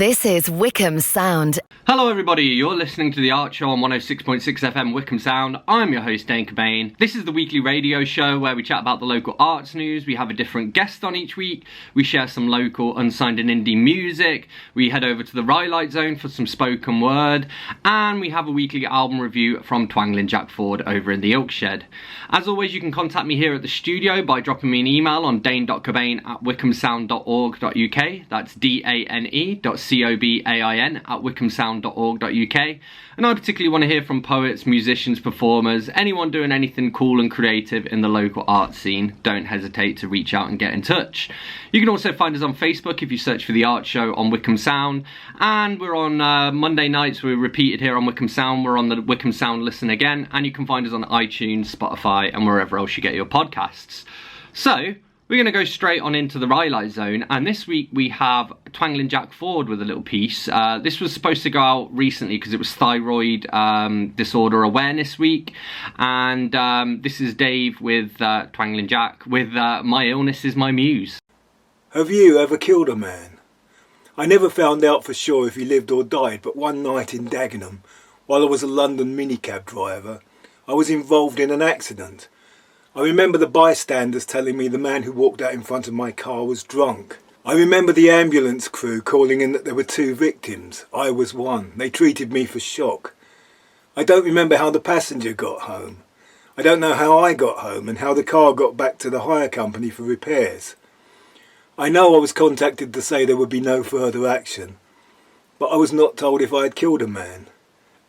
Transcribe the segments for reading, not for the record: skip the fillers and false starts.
This is Wickham Sound. Hello everybody, you're listening to The Art Show on 106.6 FM Wickham Sound. I'm your host Dane Cobain. This is the weekly radio show where we chat about the local arts news. We have a different guest on each week. We share some local unsigned and indie music. We head over to the Rhylight Zone for some spoken word. And we have a weekly album review from Twangling Jack Ford over in the Ilk Shed. As always, you can contact me here at the studio by dropping me an email on dane.cobain@wickhamsound.org.uk. That's dane.cobain@wickhamsound.org.uk. And I particularly want to hear from poets, musicians, performers, anyone doing anything cool and creative in the local art scene. Don't hesitate to reach out and get in touch. You can also find us on Facebook if you search for The Art Show on Wickham Sound. And we're on Monday nights, we're repeated here on Wickham Sound. We're on the Wickham Sound Listen Again. And you can find us on iTunes, Spotify and wherever else you get your podcasts. So, we're going to go straight on into the Rhylight Zone, and this week we have Twangling Jack Ford with a little piece. This was supposed to go out recently because it was Thyroid Disorder Awareness Week, and this is Dave with Twangling Jack with My Illness Is My Muse. Have you ever killed a man? I never found out for sure if he lived or died, but one night in Dagenham, while I was a London minicab driver, I was involved in an accident. I remember the bystanders telling me the man who walked out in front of my car was drunk. I remember the ambulance crew calling in that there were 2 victims. I was one. They treated me for shock. I don't remember how the passenger got home. I don't know how I got home and how the car got back to the hire company for repairs. I know I was contacted to say there would be no further action, but I was not told if I had killed a man,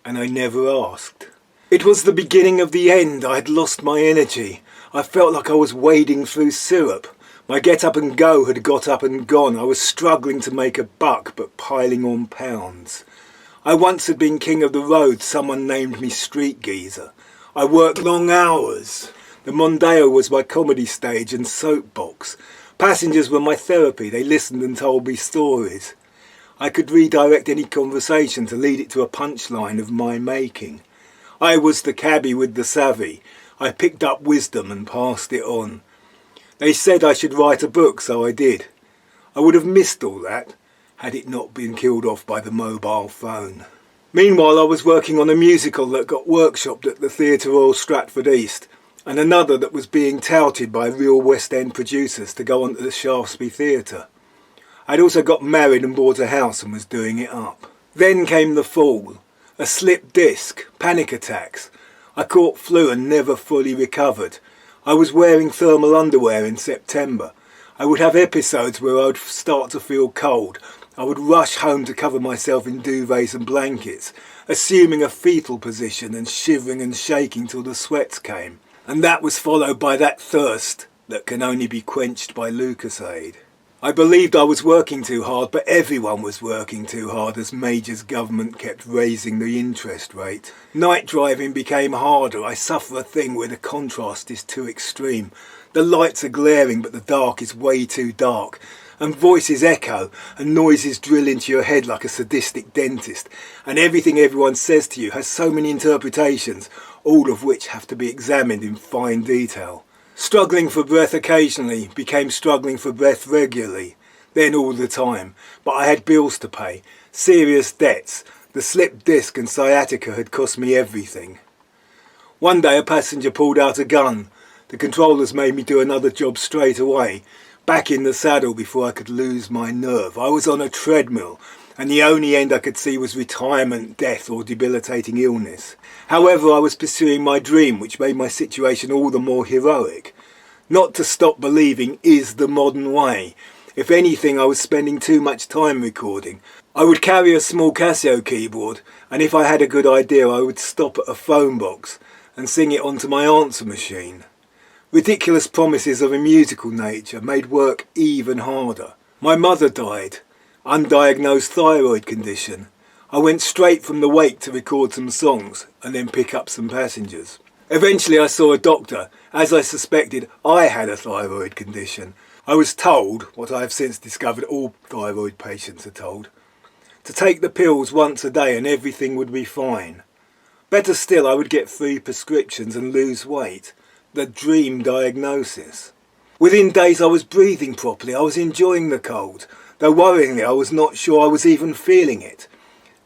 and I never asked. It was the beginning of the end. I had lost my energy. I felt like I was wading through syrup. My get up and go had got up and gone. I was struggling to make a buck, but piling on pounds. I once had been king of the road. Someone named me street geezer. I worked long hours. The Mondeo was my comedy stage and soapbox. Passengers were my therapy. They listened and told me stories. I could redirect any conversation to lead it to a punchline of my making. I was the cabbie with the savvy. I picked up wisdom and passed it on. They said I should write a book, so I did. I would have missed all that had it not been killed off by the mobile phone. Meanwhile, I was working on a musical that got workshopped at the Theatre Royal Stratford East, and another that was being touted by real West End producers to go on to the Shaftesbury Theatre. I'd also got married and bought a house and was doing it up. Then came the fall. A slipped disc, panic attacks. I caught flu and never fully recovered. I was wearing thermal underwear in September. I would have episodes where I would start to feel cold. I would rush home to cover myself in duvets and blankets, assuming a fetal position and shivering and shaking till the sweats came. And that was followed by that thirst that can only be quenched by Lucasade. I believed I was working too hard, but everyone was working too hard as Major's government kept raising the interest rate. Night driving became harder. I suffer a thing where the contrast is too extreme. The lights are glaring, but the dark is way too dark. And voices echo, and noises drill into your head like a sadistic dentist. And everything everyone says to you has so many interpretations, all of which have to be examined in fine detail. Struggling for breath occasionally became struggling for breath regularly, then all the time. But I had bills to pay, serious debts. The slipped disc and sciatica had cost me everything. One day a passenger pulled out a gun. The controllers made me do another job straight away, back in the saddle before I could lose my nerve. I was on a treadmill, and the only end I could see was retirement, death or debilitating illness. However, I was pursuing my dream, which made my situation all the more heroic. Not to stop believing is the modern way. If anything, I was spending too much time recording. I would carry a small Casio keyboard, and if I had a good idea, I would stop at a phone box and sing it onto my answer machine. Ridiculous promises of a musical nature made work even harder. My mother died. Undiagnosed thyroid condition. I went straight from the wake to record some songs and then pick up some passengers. Eventually I saw a doctor. As I suspected, I had a thyroid condition. I was told, what I have since discovered all thyroid patients are told, to take the pills once a day and everything would be fine. Better still, I would get free prescriptions and lose weight. The dream diagnosis. Within days I was breathing properly. I was enjoying the cold. though worryingly I was not sure I was even feeling it.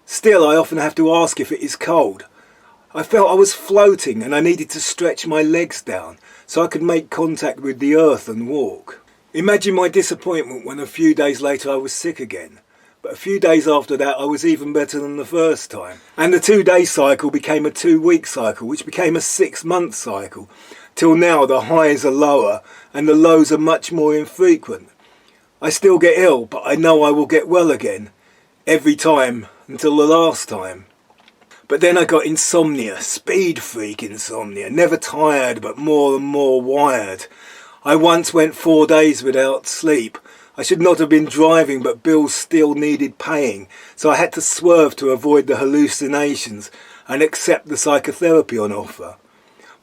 Still, I often have to ask if it is cold. I felt I was floating and I needed to stretch my legs down so I could make contact with the earth and walk. Imagine my disappointment when a few days later I was sick again. But a few days after that I was even better than the first time. And the 2-day cycle became a 2-week cycle, which became a 6-month cycle. Till now the highs are lower and the lows are much more infrequent. I still get ill, but I know I will get well again. Every time, until the last time. But then I got insomnia, speed freak insomnia, never tired but more and more wired. I once went 4 days without sleep. I should not have been driving, but bills still needed paying, so I had to swerve to avoid the hallucinations and accept the psychotherapy on offer.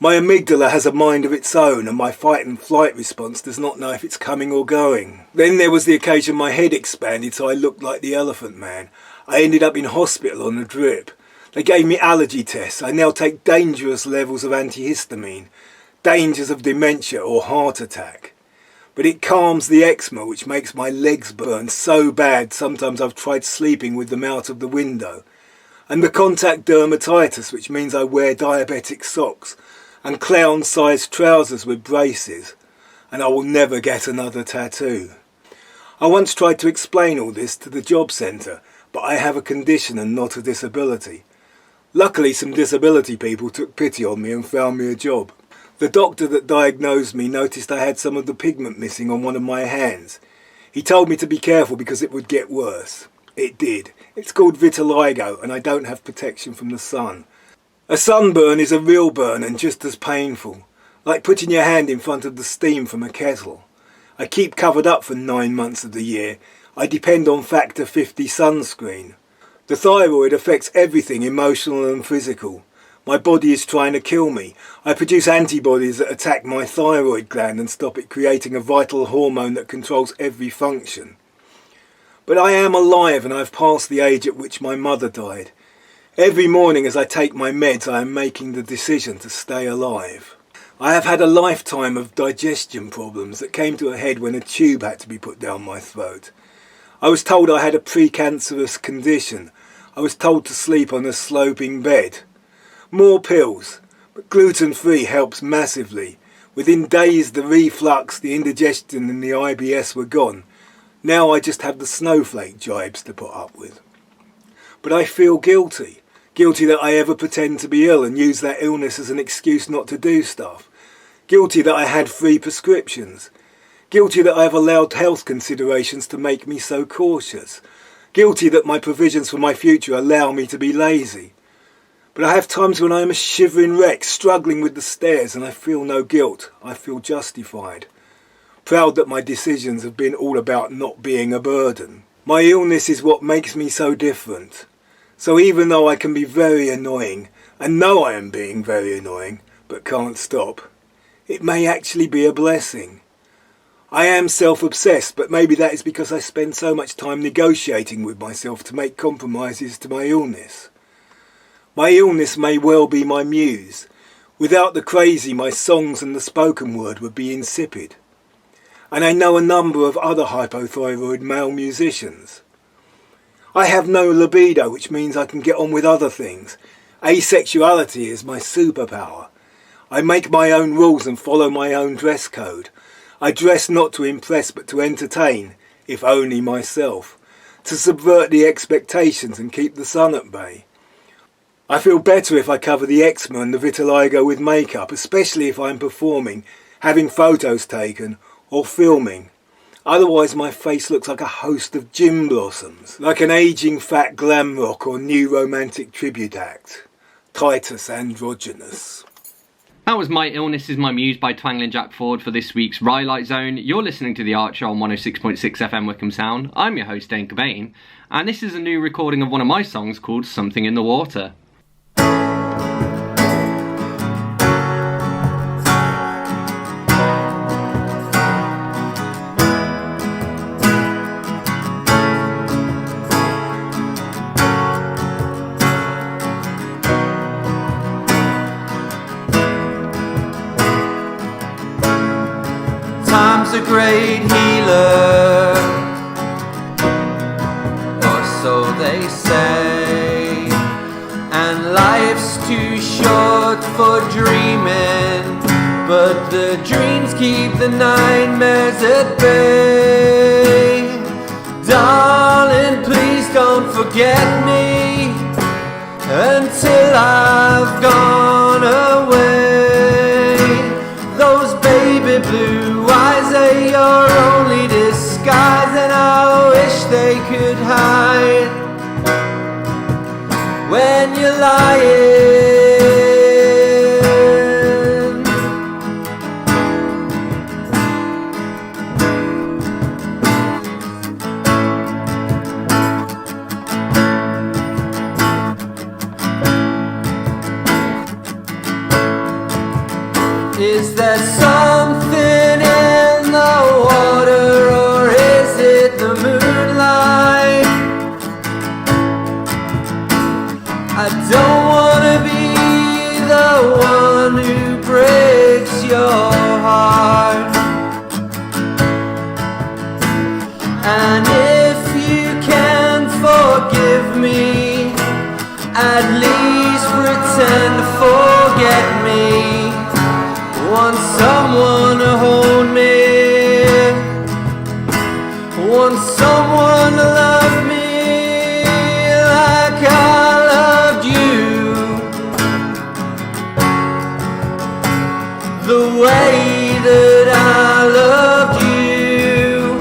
My amygdala has a mind of its own, and my fight and flight response does not know if it's coming or going. Then there was the occasion my head expanded so I looked like the Elephant Man. I ended up in hospital on a drip. They gave me allergy tests. I now take dangerous levels of antihistamine, dangers of dementia or heart attack. But it calms the eczema, which makes my legs burn so bad sometimes I've tried sleeping with them out of the window. And the contact dermatitis, which means I wear diabetic socks and clown-sized trousers with braces, and I will never get another tattoo. I once tried to explain all this to the job centre, but I have a condition and not a disability. Luckily, some disability people took pity on me and found me a job. The doctor that diagnosed me noticed I had some of the pigment missing on one of my hands. He told me to be careful because it would get worse. It did. It's called vitiligo and I don't have protection from the sun. A sunburn is a real burn and just as painful, like putting your hand in front of the steam from a kettle. I keep covered up for 9 months of the year. I depend on factor 50 sunscreen. The thyroid affects everything, emotional and physical. My body is trying to kill me. I produce antibodies that attack my thyroid gland and stop it creating a vital hormone that controls every function. But I am alive and I've passed the age at which my mother died. Every morning as I take my meds, I am making the decision to stay alive. I have had a lifetime of digestion problems that came to a head when a tube had to be put down my throat. I was told I had a precancerous condition. I was told to sleep on a sloping bed. More pills, but gluten-free helps massively. Within days the reflux, the indigestion and the IBS were gone. Now I just have the snowflake jibes to put up with. But I feel guilty. Guilty that I ever pretend to be ill and use that illness as an excuse not to do stuff. Guilty that I had 3 prescriptions. Guilty that I have allowed health considerations to make me so cautious. Guilty that my provisions for my future allow me to be lazy. But I have times when I am a shivering wreck, struggling with the stairs, and I feel no guilt. I feel justified. Proud that my decisions have been all about not being a burden. My illness is what makes me so different. So even though I can be very annoying, and know I am being very annoying, but can't stop, it may actually be a blessing. I am self-obsessed, but maybe that is because I spend so much time negotiating with myself to make compromises to my illness. My illness may well be my muse. Without the crazy, my songs and the spoken word would be insipid. And I know a number of other hypothyroid male musicians. I have no libido, which means I can get on with other things. Asexuality is my superpower. I make my own rules and follow my own dress code. I dress not to impress but to entertain, if only myself, to subvert the expectations and keep the sun at bay. I feel better if I cover the eczema and the vitiligo with makeup, especially if I'm performing, having photos taken, or filming. Otherwise my face looks like a host of gin blossoms, like an ageing fat glam rock or new romantic tribute act. Titus Androgynous. That was My Illness Is My Muse by Twangling Jack Ford for this week's Rhylight Zone. You're listening to The Archer on 106.6 FM Wickham Sound. I'm your host Dane Cobain, and this is a new recording of one of my songs called Something in the Water. Time's a great healer, they say, and life's too short for dreaming, but the dreams keep the nightmares at bay. Darling, please don't forget me until I've gone away. Those baby blue eyes are your only disguise, and I wish they could hide when you're lying. Is there something in the water, or is it the moonlight? I don't want to be the one who breaks your heart. And if you can forgive me, at least pretend to forget me. Want someone to hold me, want someone to love me like I loved you, the way that I loved you,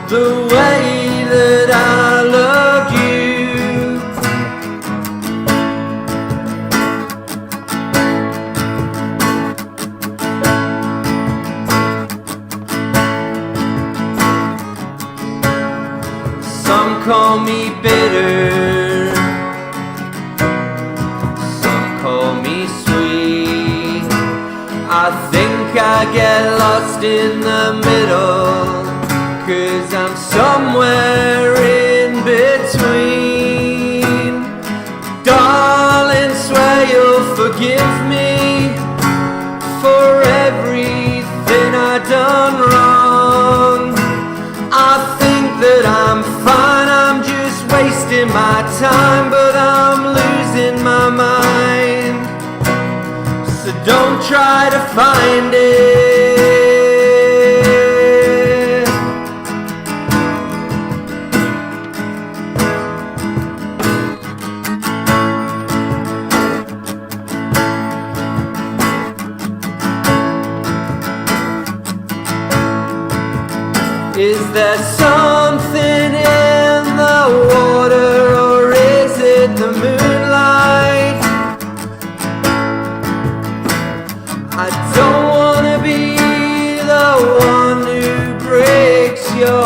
the way that I loved you. Some call me bitter, some call me sweet. I think I get lost in the middle, 'cause I'm somewhere in between. Darling, swear you'll forgive me for everything I done wrong. I think that I'm fine, I'm just wasting my time, but I'm losing my mind. So don't try to find it. Is there something in the water, or is it the moonlight? I don't want to be the one who breaks your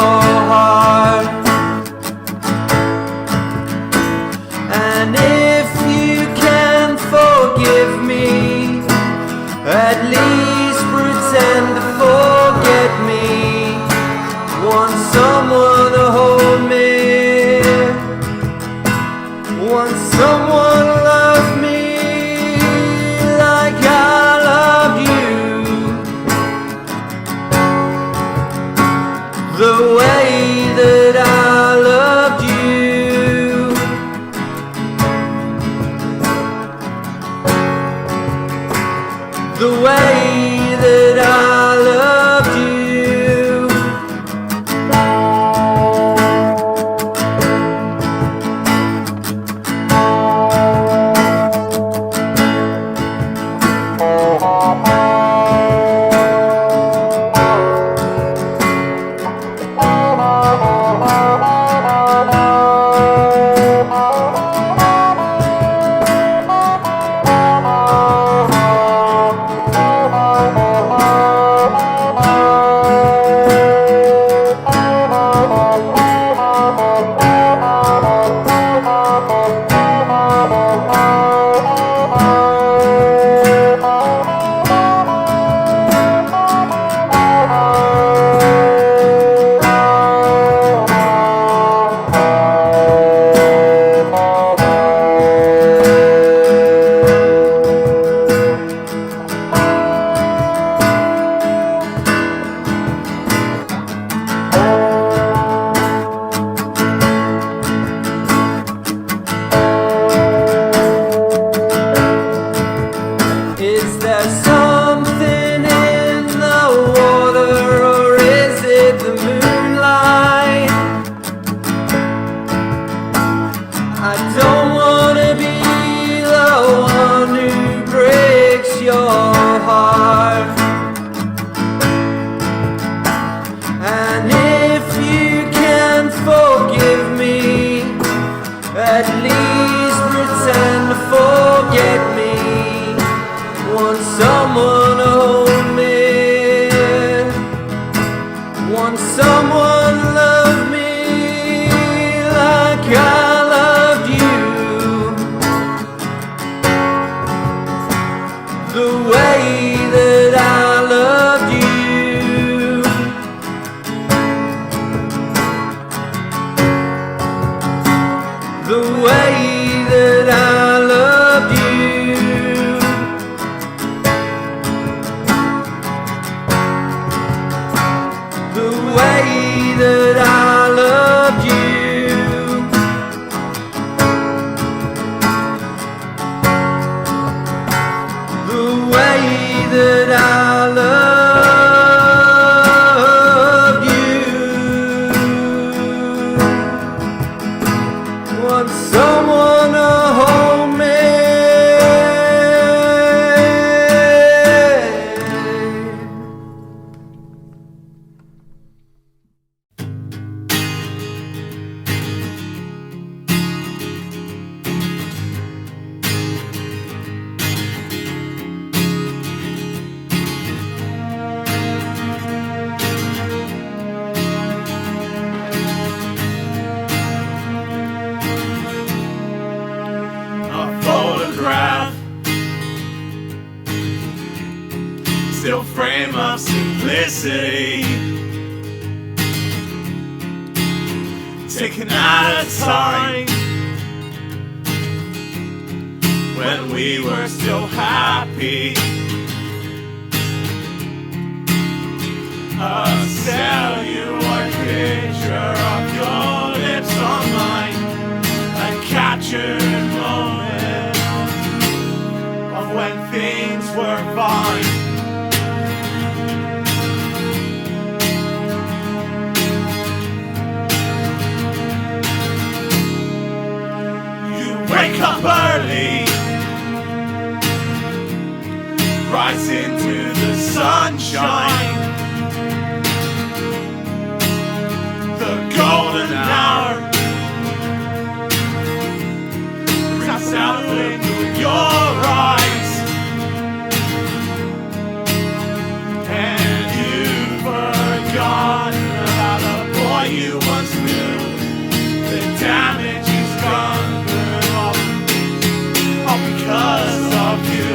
heart. And if you can forgive me, at least pretend to forget me. Want someone to hold me, want someone to love me like I love you, the way that I loved you, the way that I loved you. Once someone loved me like I loved you, the way that I loved you. The way that I loved you. The way that I loved you. The way that I loved you. Want someone to hold me. A photograph, still frame of simplicity, taken at a time when we were still happy. A cellular picture of your lips on mine, a captured moment of when things were fine. You wake up early, rise into the sunshine, the golden hour. Brings out the look in your eyes, and you've forgotten about the boy you once knew. The damage he's gone through, all because of you.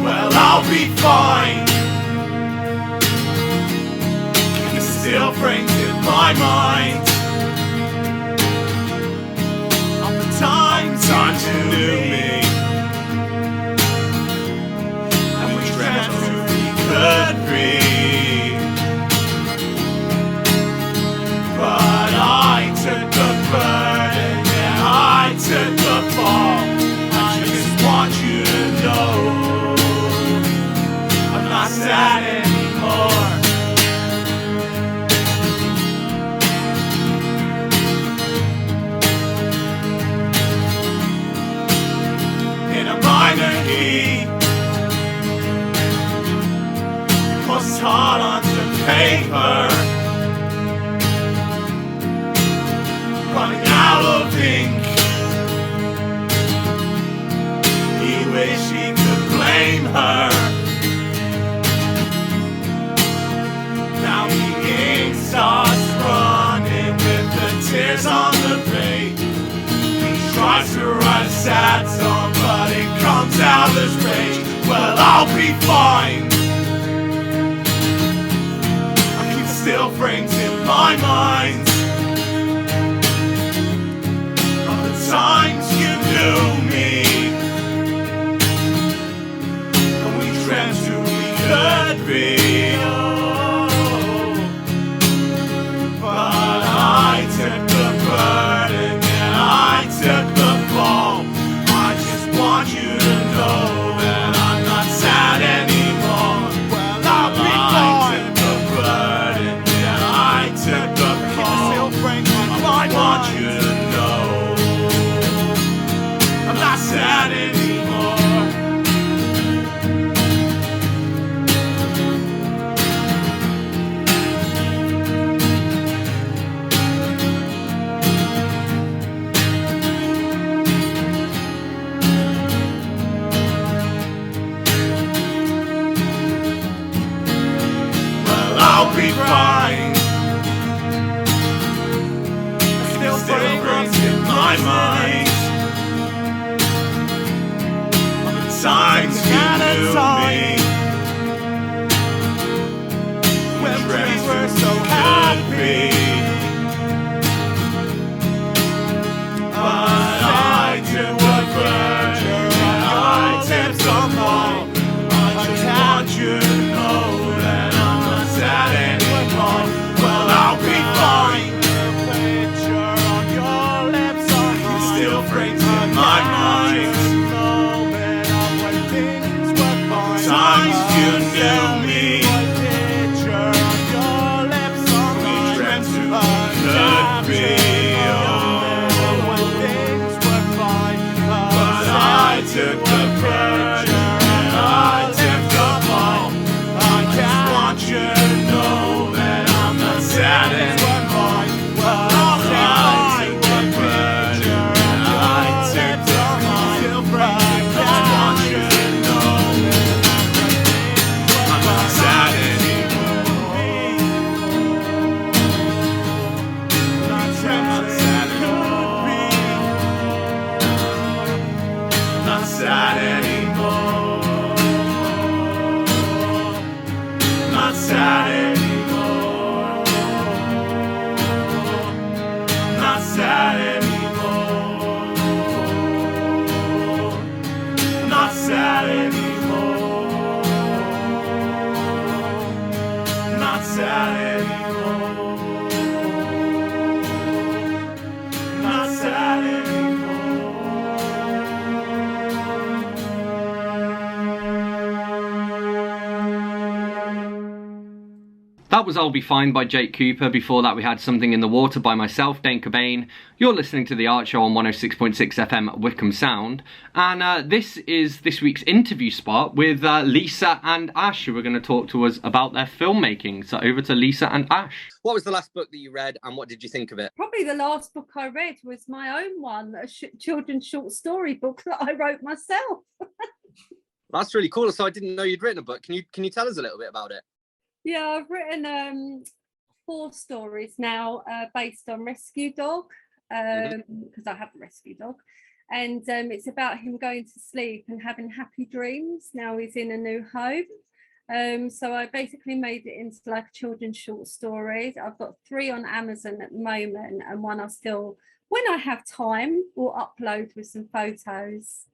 Well, I'll be fine. Still brings in my mind all the times you knew me, and we dreamt who we could be. But I took the burden, yeah, I took the fall. I just want you to know I'm not sad anymore. Was hard onto paper, running out of ink. He wished he could blame her. Now the ink starts running with the tears on the page. He tries to write a sad song, but it comes out as rage. Well, I'll be fine. Still brings in my mind all the times you knew me, and we dreamt who we could be. But I took the burden and I took the fall. I just want you to know that I'm not sad anymore. Well, I'll be fine. Took the fall. I want you to know I'm not me. When we were so happy. But I took the pleasure and I took some more. I just want you to know that I'm not sad anymore. Well, I'll be fine. Picture on your lips are mine. It still frames in my mind. Times you knew me. Picture on your lips are mine. We dreamt who could be. Took the pleasure and I took the fall. I just want you to know that I'm not sad anymore. I took the pleasure and I took the fall. I just want you to know that I'm not sad anymore. Not sad anymore. Not sad anymore. Not sad anymore. Not sad anymore. Not sad anymore. Not sad anymore. Not sad anymore. That was I'll Be Fine by Jake Cooper. Before that we had Something in the Water by myself, Dane Cobain. You're listening to The Art Show on 106.6 FM Wickham Sound. And this is this week's interview spot with Lisa and Ash, who are going to talk to us about their filmmaking. So over to Lisa and Ash. What was the last book that you read and what did you think of it? Probably the last book I read was my own one, a children's short story book that I wrote myself. That's really cool. So I didn't know you'd written a book. Can you tell us a little bit about it? Yeah, I've written 4 stories now based on Rescue Dog, because I have a rescue dog. And it's about him going to sleep and having happy dreams. Now he's in a new home. So I basically made it into like children's short stories. I've got 3 on Amazon at the moment, and one I still, when I have time, will upload with some photos.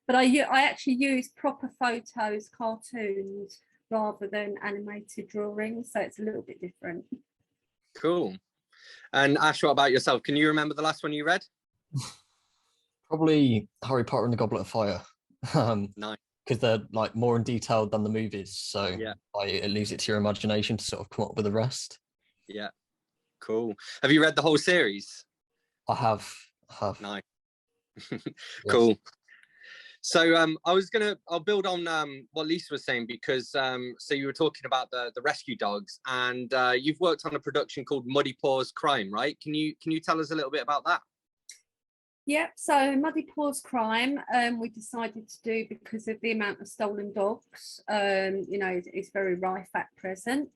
But I actually use proper photos, cartoons, rather than animated drawings, so it's a little bit different. Cool. And Ash, what about yourself? Can you remember the last one you read? Probably Harry Potter and the Goblet of Fire. Nice. Because they're like more in detail than the movies, so yeah, it leaves it to your imagination to sort of come up with the rest. Yeah, cool. Have you read the whole series? I have. Nice. Yes. Cool. So I'll build on what Lisa was saying, because so you were talking about the rescue dogs, and you've worked on a production called Muddy Paws Crime, right? Can you tell us a little bit about that? Yep, so Muddy Paws Crime we decided to do because of the amount of stolen dogs. It's very rife at present.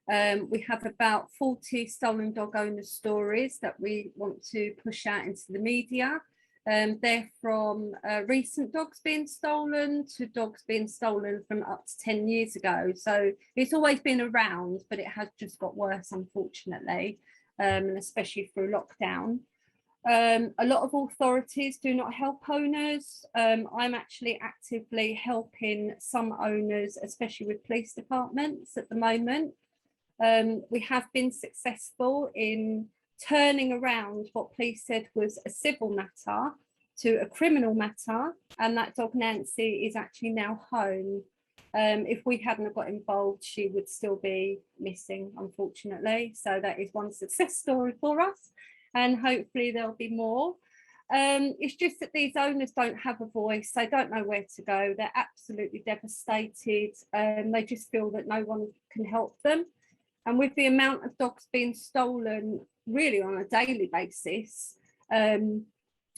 We have about 40 stolen dog owner stories that we want to push out into the media. They're from recent dogs being stolen to dogs being stolen from up to 10 years ago. So it's always been around, but it has just got worse, unfortunately, and especially through lockdown. A lot of authorities do not help owners. I'm actually actively helping some owners, especially with police departments at the moment. We have been successful in turning around what police said was a civil matter to a criminal matter, and that dog Nancy is actually now home. If we hadn't got involved, she would still be missing, unfortunately. So that is one success story for us, and hopefully there'll be more. It's just that these owners don't have a voice. They don't know where to go. They're absolutely devastated. They just feel that no one can help them. And with the amount of dogs being stolen really on a daily basis,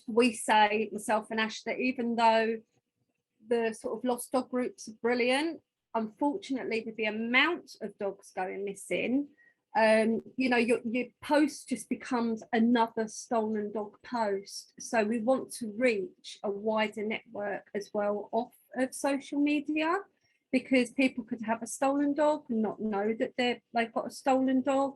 we say, myself and Ash, that even though the sort of lost dog groups are brilliant, unfortunately with the amount of dogs going missing, you know, your post just becomes another stolen dog post. So we want to reach a wider network as well off of social media, because people could have a stolen dog and not know that they've got a stolen dog.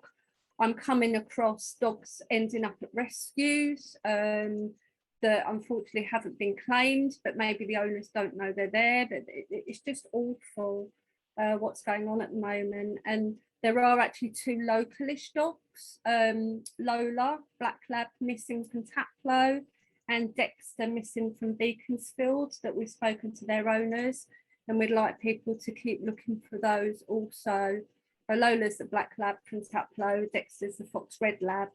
I'm coming across dogs ending up at rescues that unfortunately haven't been claimed, but maybe the owners don't know they're there. But it's just awful what's going on at the moment. And there are actually 2 localish dogs, Lola, Black Lab, missing from Taplow, and Dexter missing from Beaconsfield, that we've spoken to their owners, and we'd like people to keep looking for those also. Lola's the Black Lab from Taplow, Dexter's the Fox Red Lab.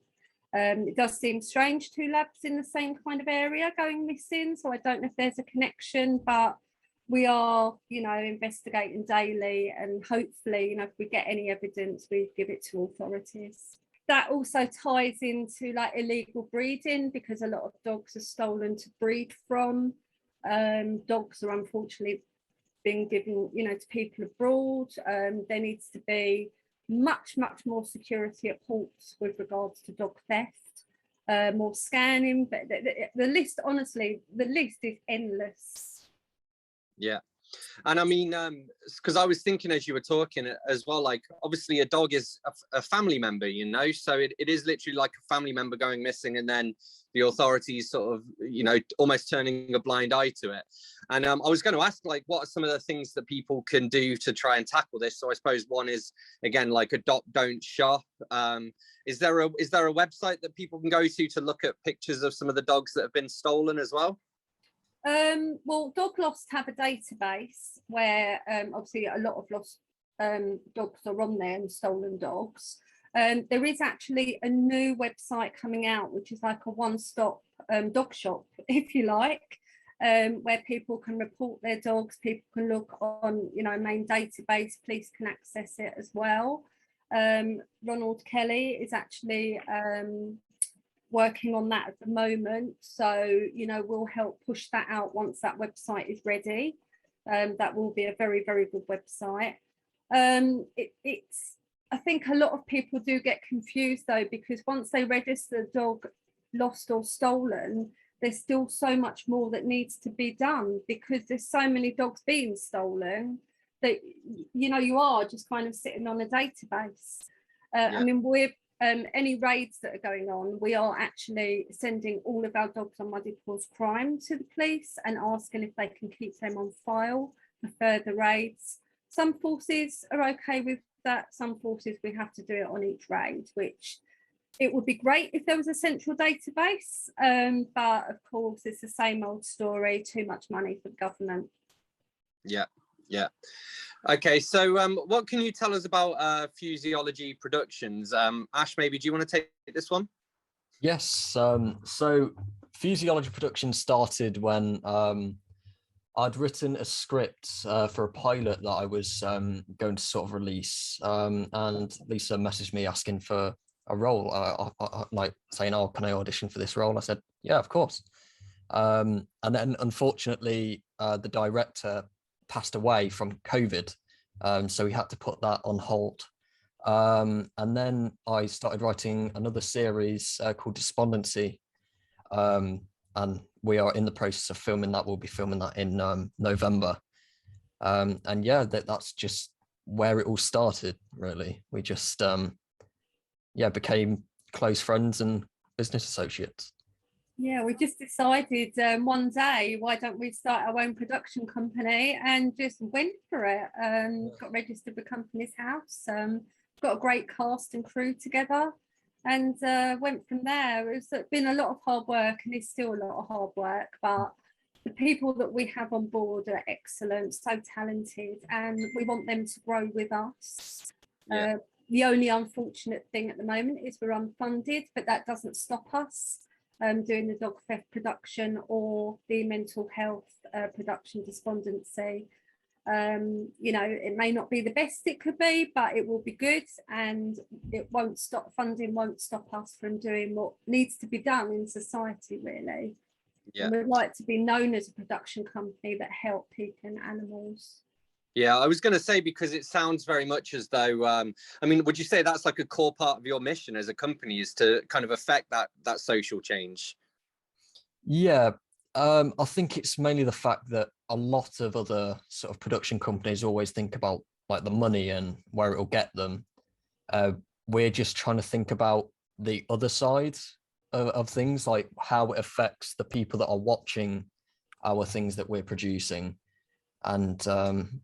It does seem strange, 2 labs in the same kind of area going missing, so I don't know if there's a connection, but we are, you know, investigating daily, and hopefully, you know, if we get any evidence, we give it to authorities. That also ties into like illegal breeding, because a lot of dogs are stolen to breed from. Dogs are unfortunately being given, you know, to people abroad. There needs to be much more security at ports with regards to dog theft, more scanning, but the list, honestly, the list is endless. Yeah. And I mean, because I was thinking as you were talking as well, like obviously a dog is a family member, you know, so it is literally like a family member going missing, and then the authorities sort of, you know, almost turning a blind eye to it. And I was going to ask, like, what are some of the things that people can do to try and tackle this? So I suppose one is, again, like adopt, don't shop. Is there a website that people can go to look at pictures of some of the dogs that have been stolen as well? Well, Dog Lost have a database where obviously a lot of lost dogs are on there, and stolen dogs. There is actually a new website coming out, which is like a one-stop dog shop, if you like, where people can report their dogs. People can look on, you know, main database. Police can access it as well. Ronald Kelly is actually working on that at the moment, so you know, we'll help push that out once that website is ready. That will be a very good website. It's I think a lot of people do get confused though, because once they register the dog lost or stolen, there's still so much more that needs to be done, because there's so many dogs being stolen that, you know, you are just kind of sitting on a database. I mean, we're any raids that are going on, we are actually sending all of our dogs on Muddy Paws Crime to the police and asking if they can keep them on file for further raids. Some forces are okay with that, some forces we have to do it on each raid, which it would be great if there was a central database, but of course it's the same old story, too much money for the government. Yeah. Okay, so what can you tell us about Fusiology Productions? Ash, maybe do you want to take this one? Yes. So Fusiology Productions started when I'd written a script for a pilot that I was going to sort of release, and Lisa messaged me asking for a role, like saying, "Oh, can I audition for this role?" I said, "Yeah, of course." And then unfortunately, the director passed away from COVID, so we had to put that on hold. And then I started writing another series called Despondency, and we are in the process of filming that. We'll be filming that in November, and yeah, that's just where it all started, really. We just became close friends and business associates. Yeah, we just decided one day, why don't we start our own production company, and just went for it. Got registered with Companies House, got a great cast and crew together, and went from there. It's been a lot of hard work, and it's still a lot of hard work, but the people that we have on board are excellent, so talented, and we want them to grow with us. The only unfortunate thing at the moment is we're unfunded, but that doesn't stop us doing the dog theft production or the mental health production, Despondency. You know, it may not be the best it could be, but it will be good, and it won't stop, funding won't stop us from doing what needs to be done in society, really. And we'd like to be known as a production company that help people and animals. Yeah, I was going to say, because it sounds very much as though, I mean, would you say that's like a core part of your mission as a company, is to kind of affect that social change? Yeah, I think it's mainly the fact that a lot of other sort of production companies always think about like the money and where it'll get them. We're just trying to think about the other side of things, like how it affects the people that are watching our things that we're producing. And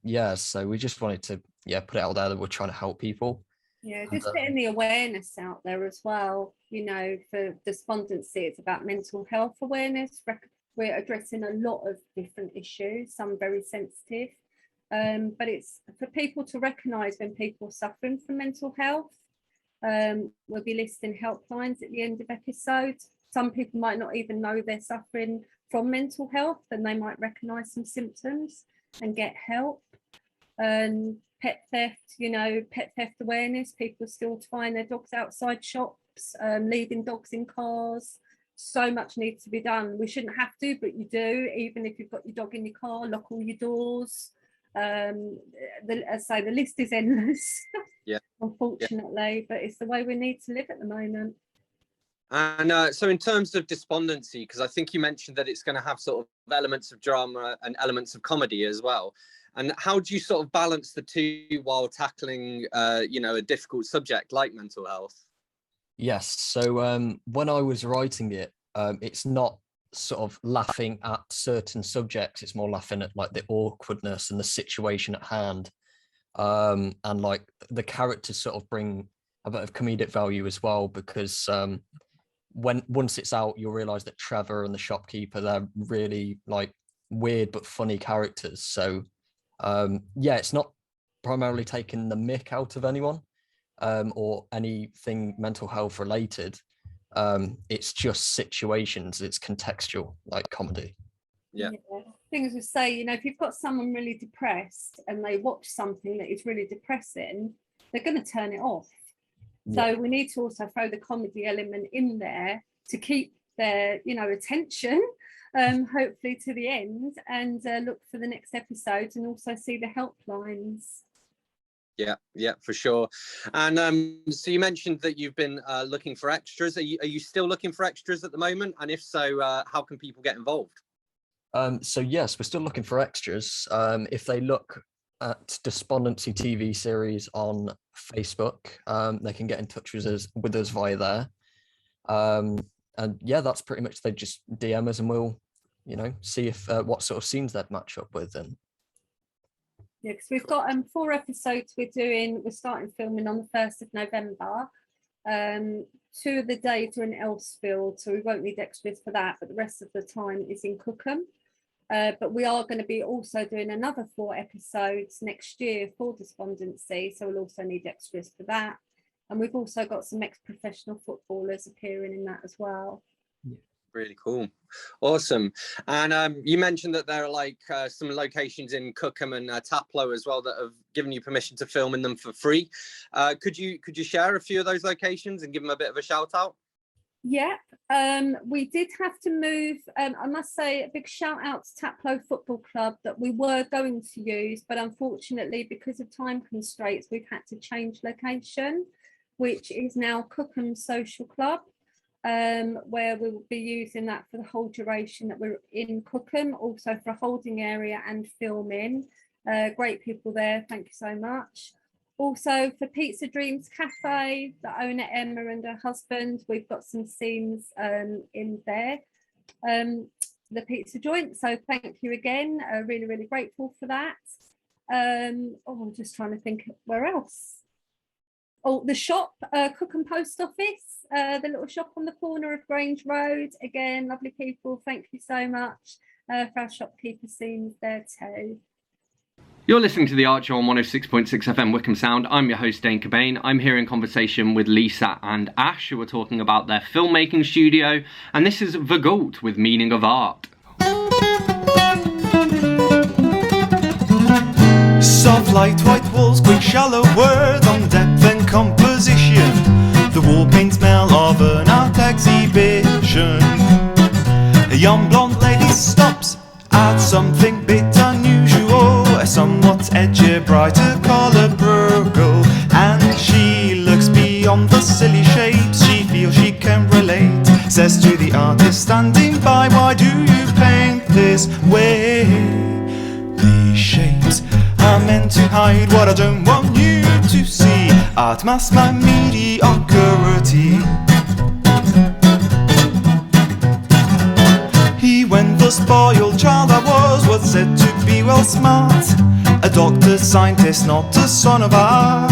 yeah, so we just wanted to put it out there that we're trying to help people. Yeah, just getting the awareness out there as well. You know, for despondency, it's about mental health awareness. We're addressing a lot of different issues, some very sensitive, but it's for people to recognise when people are suffering from mental health. We'll be listing helplines at the end of episodes. Some people might not even know they're suffering from mental health, and they might recognise some symptoms and get help. Pet theft, you know, pet theft awareness. People still find their dogs outside shops, leaving dogs in cars. So much needs to be done. We shouldn't have to, but you do. Even if you've got your dog in your car, lock all your doors. As I say, the list is endless. Yeah. Unfortunately, but it's the way we need to live at the moment. And so in terms of despondency, because I think you mentioned that it's going to have sort of elements of drama and elements of comedy as well. And how do you sort of balance the two while tackling, you know, a difficult subject like mental health? Yes. So when I was writing it, it's not sort of laughing at certain subjects. It's more laughing at like the awkwardness and the situation at hand. And like the characters sort of bring a bit of comedic value as well, because once it's out, you'll realize that Trevor and the shopkeeper, they're really like weird but funny characters. So yeah, it's not primarily taking the mick out of anyone or anything mental health related. It's just situations, it's contextual, like comedy. Yeah. Things we say, you know, if you've got someone really depressed and they watch something that is really depressing, they're going to turn it off. So we need to also throw the comedy element in there to keep their, you know, attention, hopefully to the end, and look for the next episodes and also see the helplines. Yeah, for sure. And so you mentioned that you've been looking for extras. Are you still looking for extras at the moment? And if so, how can people get involved? So yes, we're still looking for extras. If they look at Despondency TV series on Facebook, they can get in touch with us via there. And yeah, that's pretty much, they just DM us and we'll, you know, see if what sort of scenes they'd match up with. And yeah, because we've got 4 episodes we're starting filming on the 1st of November. 2 of the days are in Elsfield, so we won't need extras for that, but the rest of the time is in Cookham. But we are going to be also doing another 4 episodes next year for Despondency, so we'll also need extras for that. And we've also got some ex-professional footballers appearing in that as well. Really cool. Awesome. And you mentioned that there are like some locations in Cookham and Taplow as well that have given you permission to film in them for free. Could you share a few of those locations and give them a bit of a shout out? Yeah, we did have to move. I must say a big shout out to Taplow Football Club that we were going to use, but unfortunately because of time constraints, we've had to change location, which is now Cookham Social Club, where we will be using that for the whole duration that we're in Cookham, also for a holding area and filming. Great people there, thank you so much. Also for Pizza Dreams Cafe, the owner Emma and her husband, we've got some scenes in there, the pizza joint, so thank you again, really, really grateful for that. I'm just trying to think where else. Oh, the shop, Cookham Post Office, the little shop on the corner of Grange Road, again, lovely people, thank you so much for our shopkeeper scenes there too. You're listening to The Archer on 106.6 FM Wickham Sound. I'm your host, Dane Cobain. I'm here in conversation with Lisa and Ash, who are talking about their filmmaking studio. And this is Vagult with Meaning of Art. Soft light, white walls, quick shallow word on depth and composition. The war paint smell of an art exhibition. A young blonde lady stops at something bit unusual, somewhat edgy standing by. Why do you paint this way? These shapes are meant to hide what I don't want you to see. Art masks my mediocrity. He went the spoiled child I was said to be well smart. A doctor, scientist, not a son of art.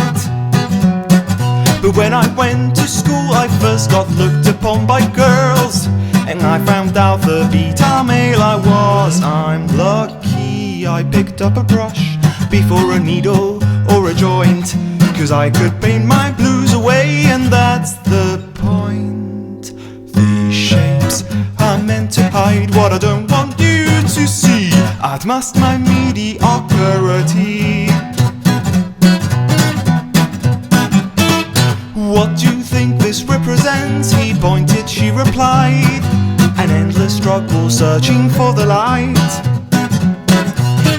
But when I went to school I first got looked upon by girls, and I found out the beta male I was. I'm lucky I picked up a brush before a needle or a joint, 'cause I could paint my blues away, and that's the point. These shapes are meant to hide what I don't want you to see. I'd mask my mediocrity. What do you think this represents? He pointed, she replied. An endless struggle searching for the light.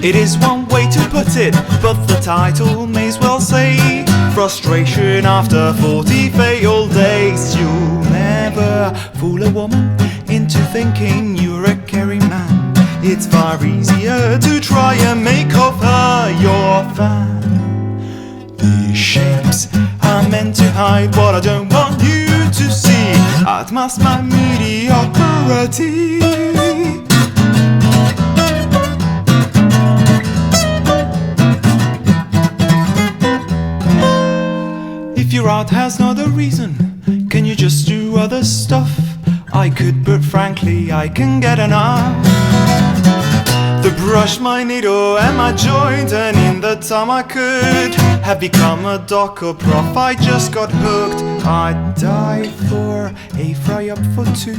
It is one way to put it, but the title may as well say frustration after 40 failed days. You'll never fool a woman into thinking you're a caring man. It's far easier to try and make of her your fan. These shapes are meant to hide what I don't want you to see. I'd mask my mediocrity. If your art has no other reason, can you just do other stuff? I could, but frankly I can get enough. The brush, my needle and my joint, and in the time I could have become a doc or prof, I just got hooked. I'd die for a fry up for two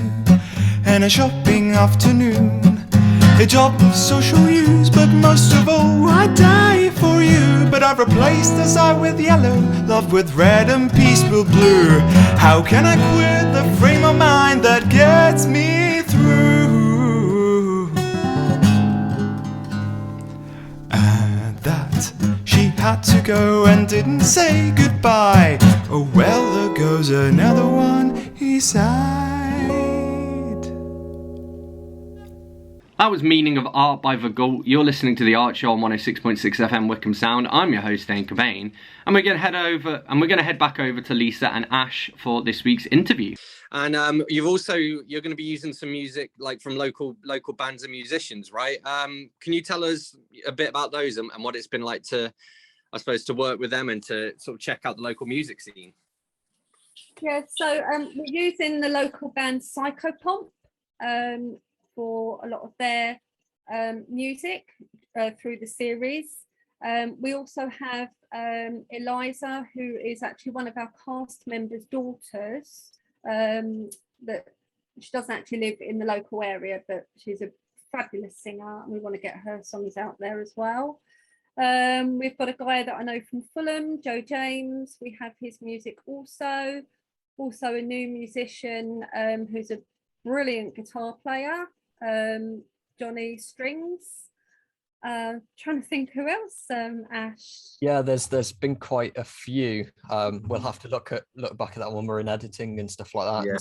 and a shopping afternoon, a job of social use, but most of all I'd die for you. But I've replaced desire with yellow, love with red, and peace with blue. How can I quit the frame of mind that gets me through? And that she had to go and didn't say goodbye. Oh well, there goes another one, he sighed. That was Meaning of Art by Vagul. You're listening to The Art Show on 106.6 FM Wickham Sound. I'm your host, Dane Cobain, and we're going to head back over to Lisa and Ash for this week's interview. And you're going to be using some music like from local bands and musicians, right? Can you tell us a bit about those and what it's been like to, I suppose, to work with them and to sort of check out the local music scene? Yeah, so we're using the local band Psychopomp for a lot of their music through the series. We also have Eliza, who is actually one of our cast members' daughters. That she doesn't actually live in the local area, but she's a fabulous singer, and we want to get her songs out there as well. We've got a guy that I know from Fulham, Joe James. We have his music also a new musician who's a brilliant guitar player, Johnny Strings. Trying to think who else, Ash. Yeah, there's been quite a few. We'll have to look back at that when we're in editing and stuff like that. Yeah.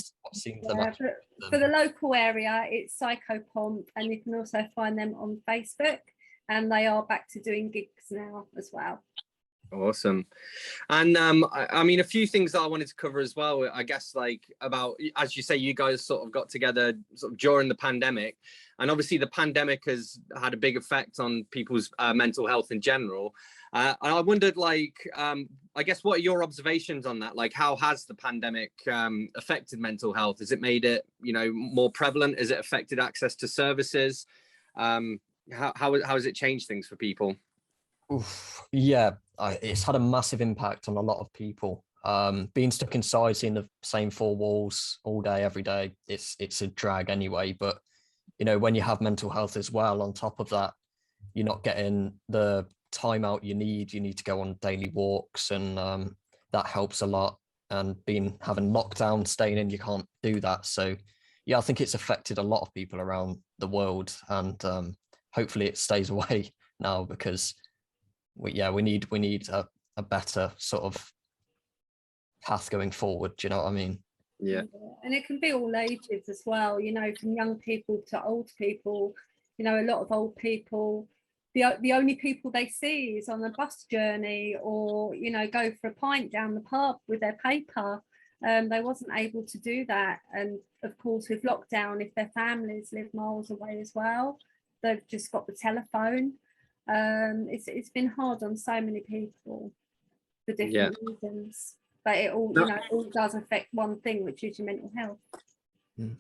For the local area, it's Psychopomp, and you can also find them on Facebook, and they are back to doing gigs now as well. Awesome. And I mean, a few things that I wanted to cover as well, I guess, like about, as you say, you guys sort of got together sort of during the pandemic, and obviously the pandemic has had a big effect on people's mental health in general. And I wondered, like, I guess, what are your observations on that? Like, how has the pandemic affected mental health? Has it made it, more prevalent? Has it affected access to services? How has it changed things for people? Oof, yeah, it's had a massive impact on a lot of people. Being stuck inside, seeing the same four walls all day, every day, it's a drag anyway. But when you have mental health as well, on top of that, you're not getting the time out you need to go on daily walks, and that helps a lot. And having lockdown, staying in, you can't do that. So yeah, I think it's affected a lot of people around the world, and hopefully it stays away now, because we need a better sort of path going forward. Do you know what I mean? Yeah. And it can be all ages as well, you know, from young people to old people. You know, a lot of old people, the only people they see is on a bus journey, or, you know, go for a pint down the pub with their paper. They wasn't able to do that. And of course, with lockdown, if their families live miles away as well, they've just got the telephone. It's been hard on so many people for different reasons. But it all, you know, it all does affect one thing, which is your mental health.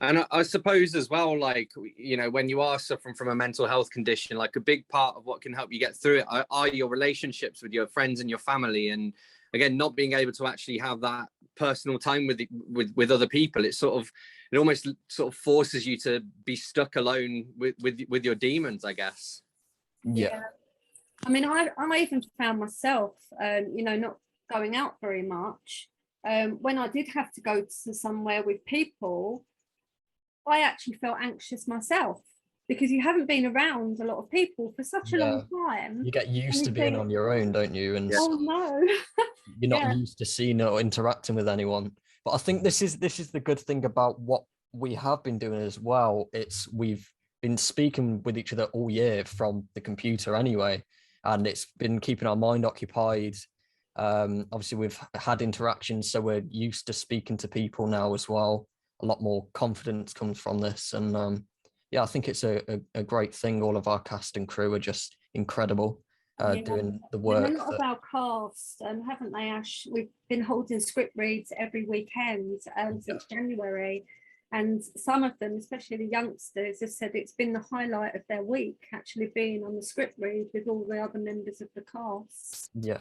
And I suppose as well, like, you know, when you are suffering from a mental health condition, like a big part of what can help you get through it are your relationships with your friends and your family. And again, not being able to actually have that personal time with other people, it almost sort of forces you to be stuck alone with your demons, I guess. Yeah. I mean, I even found myself, you know, not going out very much. When I did have to go to somewhere with people, I actually felt anxious myself, because you haven't been around a lot of people for such a long time. You get used to being on your own, don't you? And oh no, you're not used to seeing or interacting with anyone. But I think this is the good thing about what we have been doing as well. It's we've been speaking with each other all year from the computer anyway, and it's been keeping our mind occupied. Obviously, we've had interactions, so we're used to speaking to people now as well. A lot more confidence comes from this, and yeah, I think it's a great thing. All of our cast and crew are just incredible, doing the work. And a lot of our cast, haven't they, Ash? We've been holding script reads every weekend since January, and some of them, especially the youngsters, have said it's been the highlight of their week, actually being on the script read with all the other members of the cast. Yeah,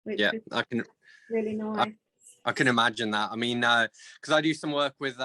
which I can really nice. I can imagine that. I mean, because I do some work with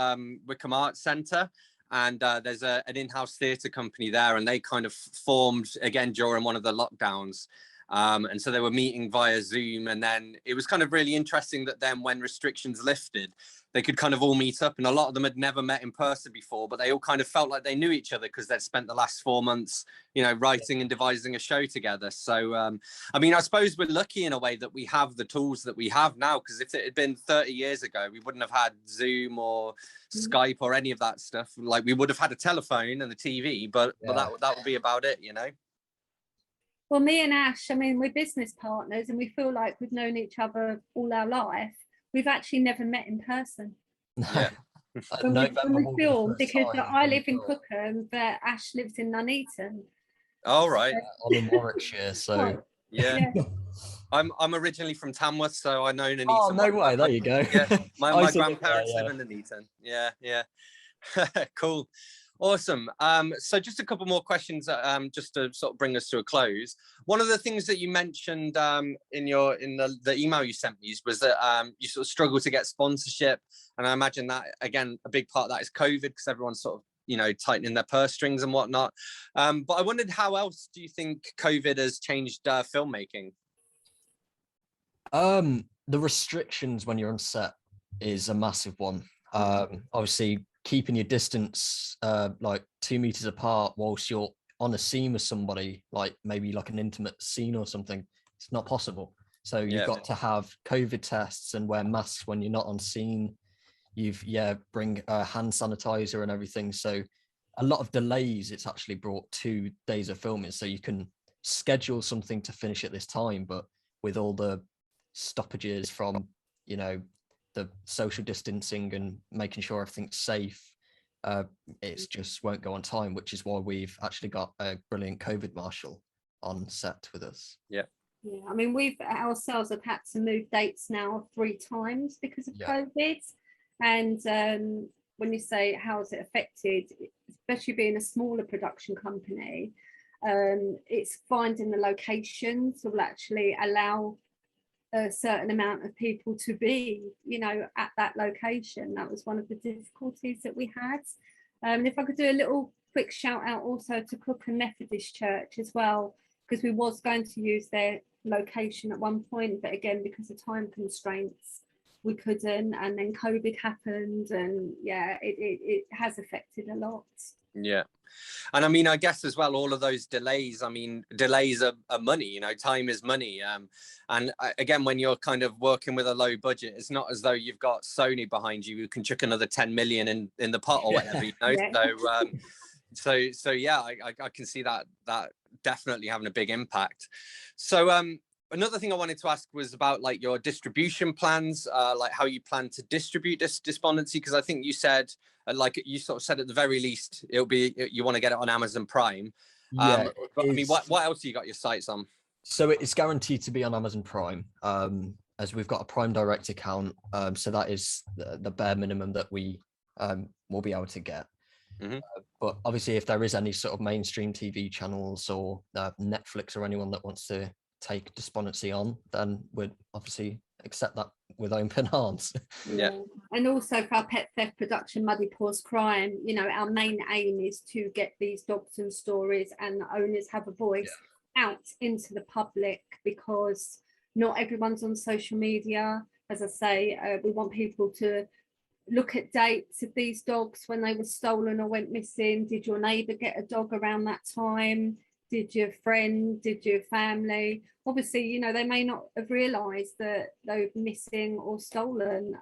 Wickham Arts Centre, and there's an in-house theatre company there, and they kind of formed again during one of the lockdowns. And so they were meeting via Zoom, and then it was kind of really interesting that then when restrictions lifted, they could kind of all meet up, and a lot of them had never met in person before, but they all kind of felt like they knew each other because they'd spent the last 4 months, you know, writing and devising a show together. So, I mean, I suppose we're lucky in a way that we have the tools that we have now, because if it had been 30 years ago, we wouldn't have had Zoom or Skype or any of that stuff. Like, we would have had a telephone and the TV, but that would be about it, you know? Well, me and Ash, I mean, we're business partners, and we feel like we've known each other all our life. We've actually never met in person. Yeah. when we film, because I live in Cookham, but Ash lives in Nuneaton. Oh, right. I'm in Warwickshire, so yeah. I'm originally from Tamworth, so I know Nuneaton. Oh, no way! There you go. Yeah, my grandparents live in Nuneaton. Yeah. Cool. Awesome. So just a couple more questions, just to sort of bring us to a close. One of the things that you mentioned in the email you sent me was that you sort of struggle to get sponsorship, and I imagine that again a big part of that is COVID, because everyone's sort of, you know, tightening their purse strings and whatnot. But I wondered, how else do you think COVID has changed filmmaking? The restrictions when you're on set is a massive one. Obviously, keeping your distance like 2 meters apart whilst you're on a scene with somebody, like maybe like an intimate scene or something, it's not possible. So you've got to have COVID tests and wear masks when you're not on scene. You've bring hand sanitizer and everything. So a lot of delays. It's actually brought 2 days of filming, so you can schedule something to finish at this time, but with all the stoppages from, you know, the social distancing and making sure everything's safe, it just won't go on time, which is why we've actually got a brilliant COVID marshal on set with us. Yeah, I mean, we've ourselves have had to move dates now 3 times because of COVID. And when you say how has it affected, especially being a smaller production company, it's finding the locations will actually allow a certain amount of people to be, you know, at that location. That was one of the difficulties that we had. And if I could do a little quick shout out also to Cookham Methodist Church as well, because we was going to use their location at one point, but again, because of time constraints, we couldn't. And then COVID happened, and yeah, it has affected a lot. Yeah. And I mean, I guess as well, all of those delays, I mean, delays are money, you know, time is money. And again, when you're kind of working with a low budget, it's not as though you've got Sony behind you who can chuck another 10 million in the pot or whatever, you know. Yeah. So yeah, I can see that definitely having a big impact. So another thing I wanted to ask was about like your distribution plans, like how you plan to distribute this Despondency, because I think you said, like you sort of said at the very least, it'll be, you want to get it on Amazon Prime. Yeah, but I mean, what else have you got your sights on? So it's guaranteed to be on Amazon Prime, as we've got a Prime Direct account. So that is the bare minimum that we will be able to get. But obviously, if there is any sort of mainstream TV channels or Netflix or anyone that wants to take Despondency on, then we'd obviously accept that with open arms. Yeah. And also for our pet theft production, Muddy Paws Crime, you know, our main aim is to get these dogs and stories and the owners have a voice out into the public, because not everyone's on social media. As I say, we want people to look at dates of these dogs when they were stolen or went missing. Did your neighbour get a dog around that time? Did your friend, did your family? Obviously, you know, they may not have realised that they were missing or stolen.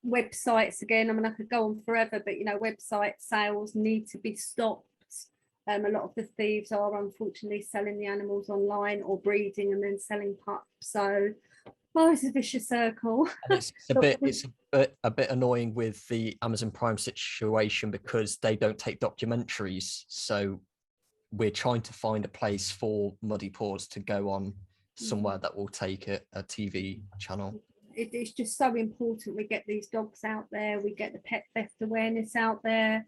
Websites, again, I mean, I could go on forever, but, you know, website sales need to be stopped. A lot of the thieves are unfortunately selling the animals online or breeding and then selling pups. So, well, it's a vicious circle. And it's a bit annoying with the Amazon Prime situation because they don't take documentaries. So we're trying to find a place for Muddy Paws to go on somewhere that will take it, a TV channel. It's just so important we get these dogs out there, we get the pet theft awareness out there.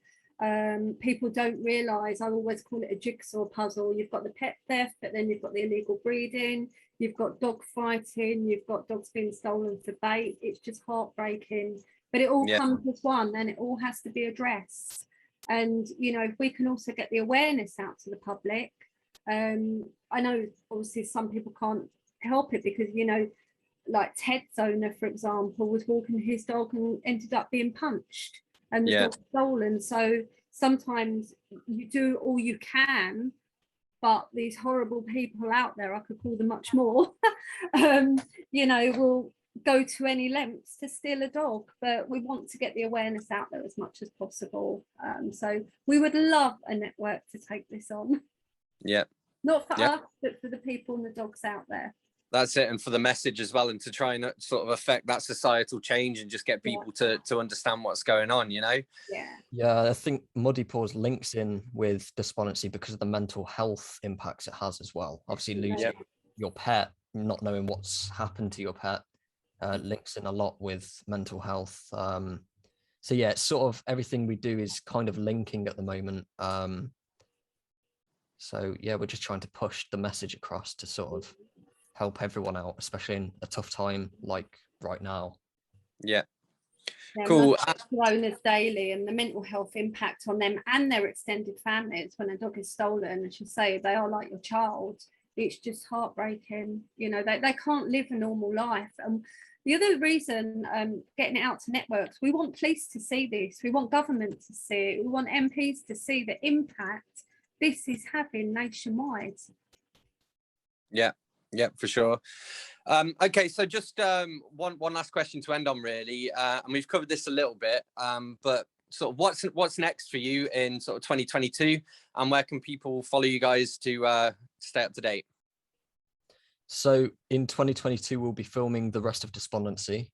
People don't realise, I always call it a jigsaw puzzle. You've got the pet theft, but then you've got the illegal breeding, you've got dog fighting, you've got dogs being stolen for bait. It's just heartbreaking, but it all comes as one and it all has to be addressed. And, you know, if we can also get the awareness out to the public, I know obviously some people can't help it because, you know, like Ted's owner, for example, was walking his dog and ended up being punched and the dog stolen. So sometimes you do all you can, but these horrible people out there, I could call them much more, you know, will go to any lengths to steal a dog. But we want to get the awareness out there as much as possible. So we would love a network to take this on. Yeah. Not for us, but for the people and the dogs out there. That's it, and for the message as well, and to try and sort of affect that societal change and just get people to understand what's going on, you know? Yeah, I think Muddy Paws links in with Despondency because of the mental health impacts it has as well. Obviously, losing your pet, not knowing what's happened to your pet, links in a lot with mental health. So yeah, it's sort of everything we do is kind of linking at the moment. So yeah, we're just trying to push the message across to sort of help everyone out, especially in a tough time like right now. Cool. Owners daily and the mental health impact on them and their extended families when a dog is stolen. As you say, they are like your child. It's just heartbreaking. You know, they can't live a normal life. And the other reason getting it out to networks, we want police to see this. We want government to see it. We want MPs to see the impact this is having nationwide. Yeah, for sure. Okay, so just one last question to end on, really, and we've covered this a little bit, but sort of what's next for you in sort of 2022, and where can people follow you guys to stay up to date? So in 2022, we'll be filming the rest of Despondency.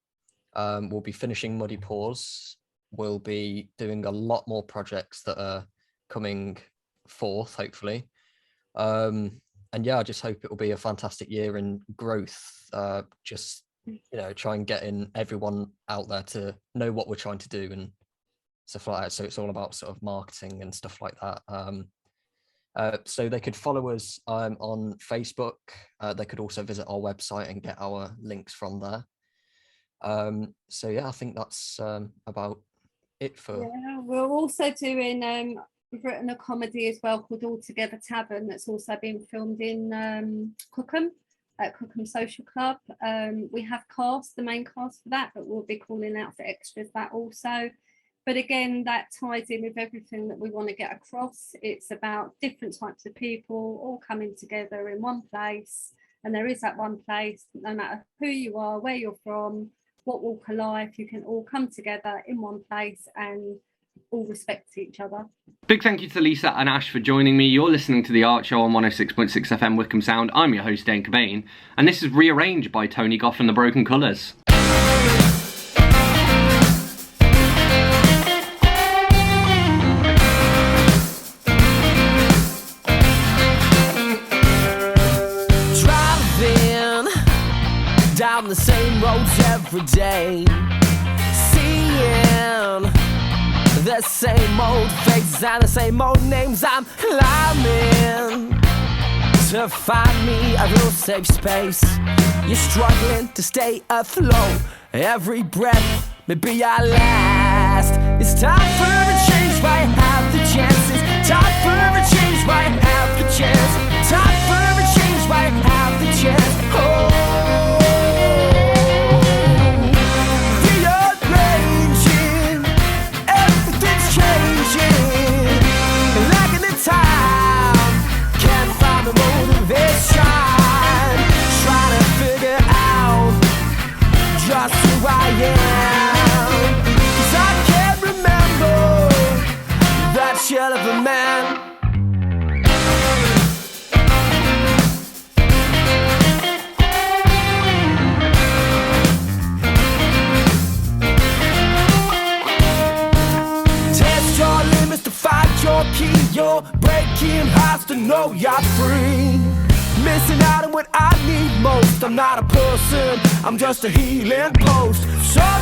We'll be finishing Muddy Paws. We'll be doing a lot more projects that are coming forth, hopefully. And yeah, I just hope it will be a fantastic year in growth. Just, you know, try and get in everyone out there to know what we're trying to do and stuff like that. So it's all about sort of marketing and stuff like that. So they could follow us on Facebook. They could also visit our website and get our links from there. So yeah, I think that's about it for. Yeah, we're also doing. We've written a comedy as well called All Together Tavern that's also been filmed in Cookham at Cookham Social Club. We have cast, the main cast for that, but we'll be calling out for extras that also. But again, that ties in with everything that we want to get across. It's about different types of people all coming together in one place. And there is that one place, no matter who you are, where you're from, what walk of life, you can all come together in one place and all respect each other. Big thank you to Lisa and Ash for joining me. You're listening to The Art Show on 106.6 FM Wickham Sound. I'm your host, Dane Cobain, and this is Rearranged by Tony Goff and the Broken Colours. Down the same roads every day, seeing the same old faces and the same old names. I'm climbing to find me a real safe space. You're struggling to stay afloat. Every breath may be our last. It's time for a change while you have the chances. Time for a change while you have the chance. Time for a change while you have the chance. Oh. Just who I am, 'cause I can't remember that shell of a man. Test your limits to find your key. You're breaking hearts to know you're free. Missing out on what I need most. I'm not a person, I'm just a healing post. Sometimes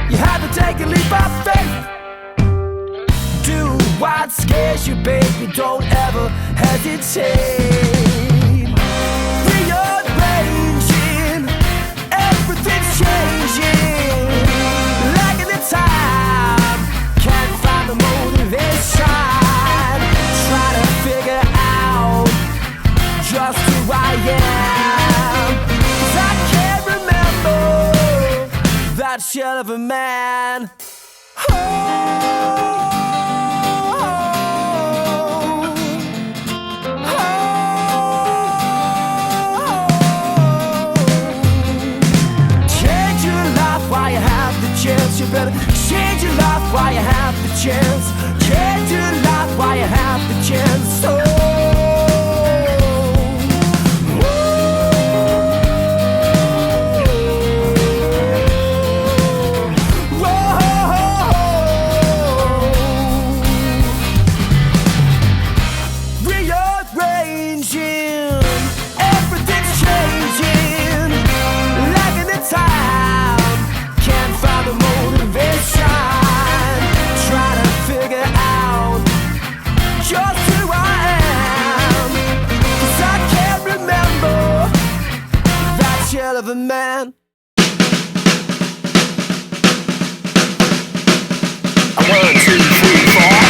you have to take a leap of faith. Do what scares you, baby, don't ever hesitate. Rearranging, everything's changing. Like in the time, can't find the motivation. Try to figure out just who I am, 'cause I can't remember that shell of a man. Change your life while you have the chance. You better change your life while you have the chance. Change your life while you have the chance. Oh. Of a man. 1, 2, 3, 4.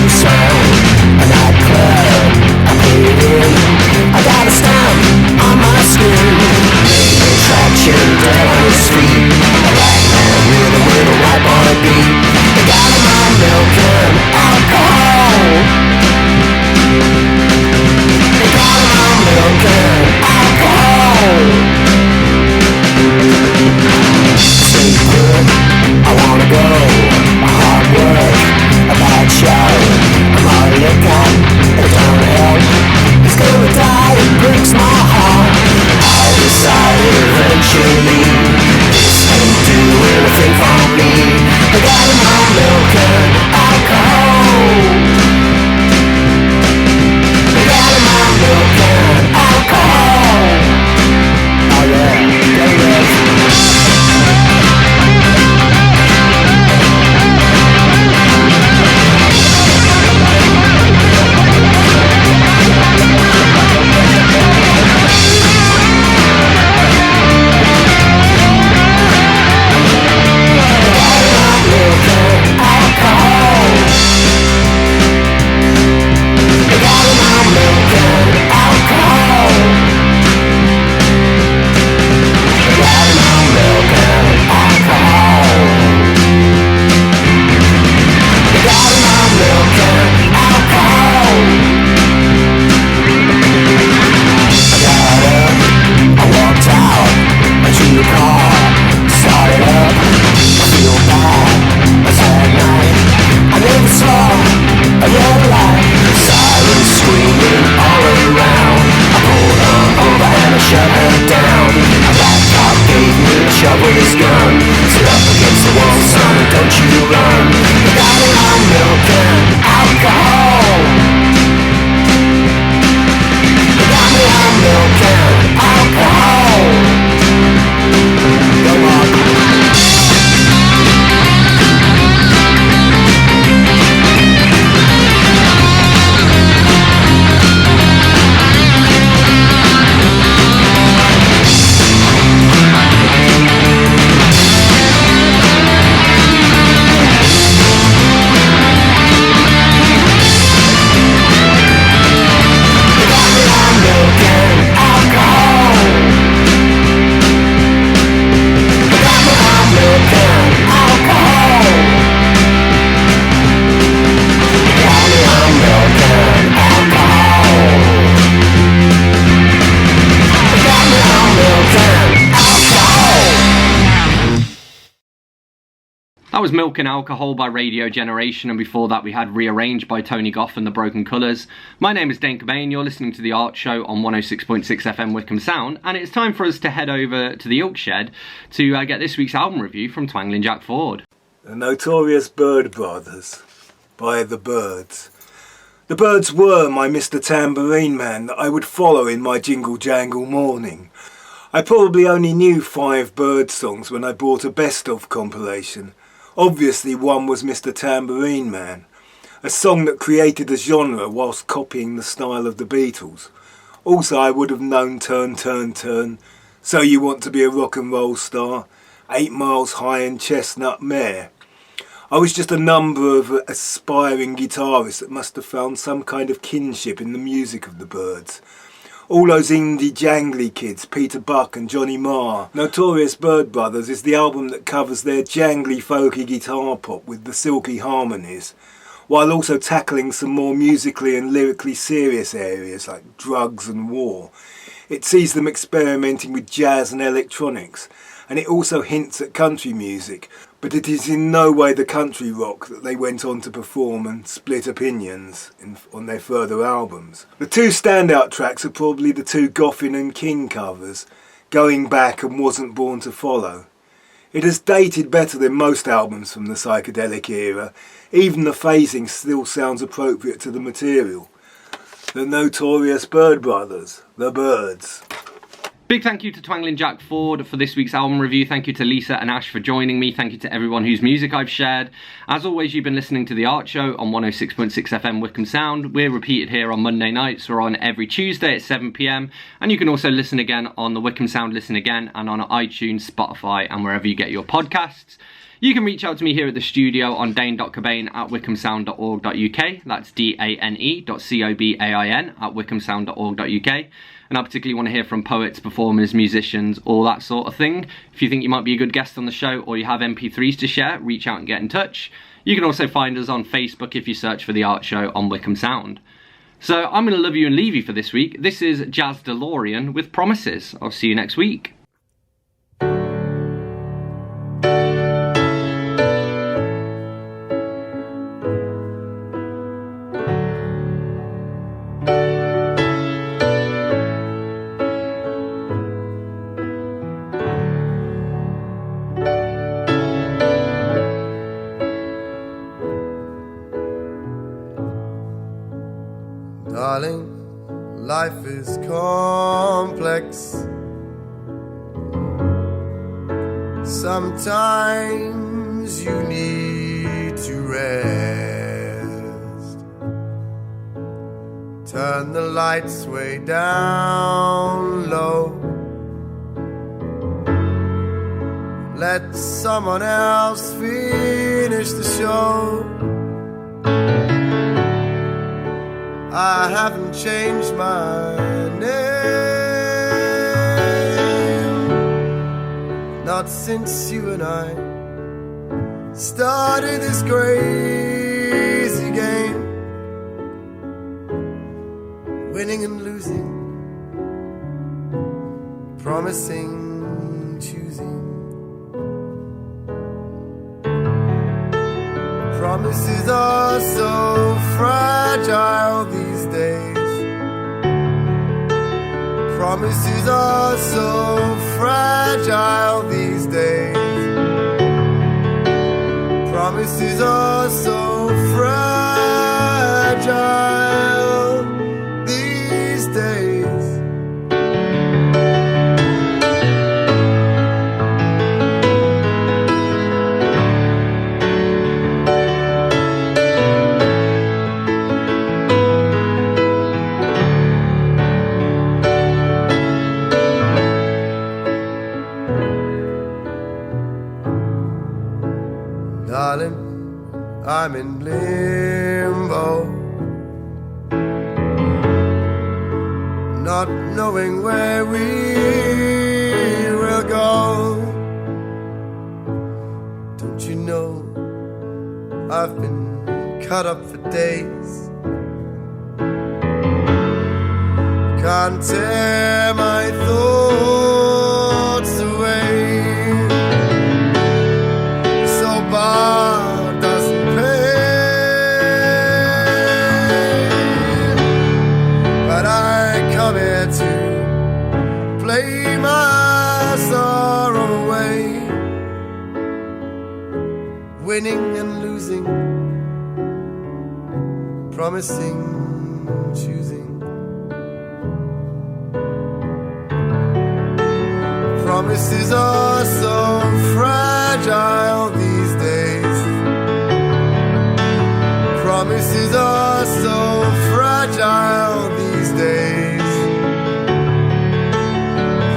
Sound shovel this gun. Sit up against the wall, son, and don't you run. You got me on milk and alcohol. You got me on milk and alcohol. Come on. That was Milk and Alcohol by Radio Generation, and before that we had Rearranged by Tony Goff and the Broken Colours. My name is Dane Cobain, you're listening to The Art Show on 106.6 FM Wickham Sound, and it's time for us to head over to the Ilk Shed to get this week's album review from Twangling Jack Ford. The Notorious Bird Brothers by The Byrds. The Byrds were my Mr. Tambourine Man that I would follow in my jingle jangle morning. I probably only knew 5 Byrds songs when I bought a best of compilation. Obviously one was Mr. Tambourine Man, a song that created a genre whilst copying the style of the Beatles. Also I would have known Turn, Turn, Turn, So You Want to Be a Rock and Roll Star, 8 Miles High and Chestnut Mare. I was just a number of aspiring guitarists that must have found some kind of kinship in the music of the Byrds. All those indie jangly kids, Peter Buck and Johnny Marr. Notorious Bird Brothers is the album that covers their jangly folky guitar pop with the silky harmonies, while also tackling some more musically and lyrically serious areas like drugs and war. It sees them experimenting with jazz and electronics, and it also hints at country music, but it is in no way the country rock that they went on to perform and split opinions on their further albums. The 2 standout tracks are probably the 2 Goffin and King covers, Going Back and Wasn't Born to Follow. It has dated better than most albums from the psychedelic era. Even the phrasing still sounds appropriate to the material. The Notorious Bird Brothers, The Byrds. Big thank you to Twangling Jack Ford for this week's album review. Thank you to Lisa and Ash for joining me. Thank you to everyone whose music I've shared. As always, you've been listening to The Art Show on 106.6 FM Wickham Sound. We're repeated here on Monday nights. We're on every Tuesday at 7 PM. And you can also listen again on the Wickham Sound Listen Again and on iTunes, Spotify and wherever you get your podcasts. You can reach out to me here at the studio on dane.cobain@wickhamsound.org.uk. That's dane.cobain@wickhamsound.org.uk. And I particularly want to hear from poets, performers, musicians, all that sort of thing. If you think you might be a good guest on the show or you have MP3s to share, reach out and get in touch. You can also find us on Facebook if you search for The Art Show on Wickham Sound. So I'm going to love you and leave you for this week. This is Jazz DeLorean with Promises. I'll see you next week. Darling, life is complex. Sometimes you need to rest. Turn the lights way down low. Let someone else finish the show. I haven't changed my name, not since you and I started this crazy game, winning and losing, promising, choosing. Promises are so fragile these days. Promises are so fragile these days. Promises are so fragile these days. Darling, I'm in limbo, not knowing where we will go. Don't you know I've been cut up for days? Can't tear my thoughts away. So bar doesn't pay, but I come here to play my sorrow away, winning and losing, promising, choosing. Promises are so fragile these days. Promises are so fragile these days.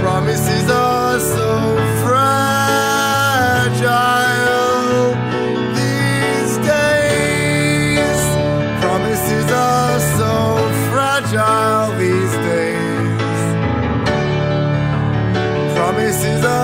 Promises are so fragile these days. Promises are so fragile these days. Promises are